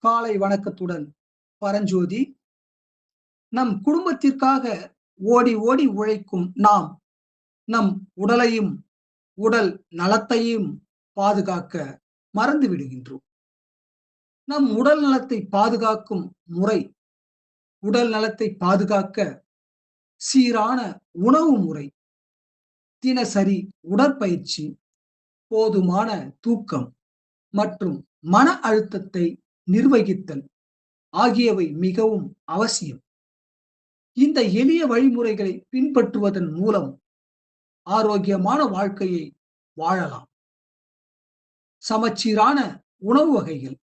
காலை வணக்கத்துடன் பரஞ்சோதி. நம் குடும்பத்திற்காக ஓடி ஓடி உழைக்கும் நாம் நம் உடலையும் உடல் நலத்தையும் பாதுகாக்க மறந்து விடுகின்றோம். நம் உடல் நலத்தை பாதுகாக்கும் முறை, உடல் நலத்தை பாதுகாக்க சீரான உணவு முறை, தினசரி உடற்பயிற்சி, போதுமான தூக்கம் மற்றும் மன அழுத்தத்தை நிர்வகித்தல் ஆகியவை மிகவும் அவசியம். இந்த எளிய வழிமுறைகளை பின்பற்றுவதன் மூலம் ஆரோக்கியமான வாழ்க்கையை வாழலாம். சமச்சீரான உணவு வகைகள்,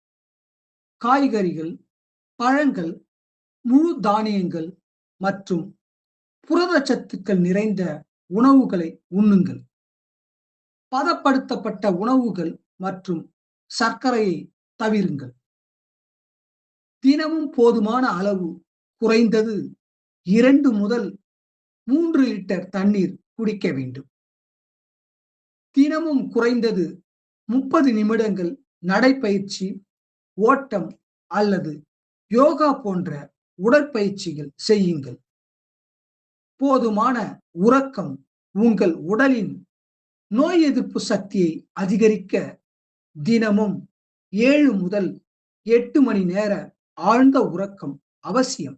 காய்கறிகள், பழங்கள், முழு தானியங்கள் மற்றும் புரதச்சத்துக்கள் நிறைந்த உணவுகளை உண்ணுங்கள். பதப்படுத்தப்பட்ட உணவுகள் மற்றும் சர்க்கரையை தவிருங்கள். தினமும் போதுமான அளவு, குறைந்தது 2 முதல் 3 லிட்டர் தண்ணீர் குடிக்க வேண்டும். தினமும் குறைந்தது 30 நிமிடங்கள் நடைப்பயிற்சி, ஓட்டம் அல்லது யோகா போன்ற உடற்பயிற்சிகள் செய்யுங்கள். போதுமான உறக்கம் உங்கள் உடலின் நோய் எதிர்ப்பு சக்தியை அதிகரிக்க தினமும் 7 முதல் 8 மணி நேர ஆழ்ந்த உறக்கம் அவசியம்.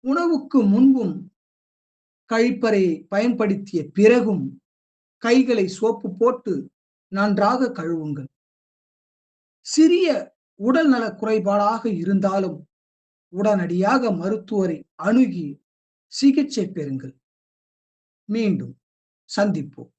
உணவுக்கு முன்பும் கழிப்பறையை பயன்படுத்திய பிறகும் கைகளை சோப்பு போட்டு நன்றாக கழுவுங்கள். சிறிய உடல் நல குறைபாடாக இருந்தாலும் உடனடியாக மருத்துவரை அணுகி சிகிச்சை பெறுங்கள். மீண்டும் சந்திப்போம்.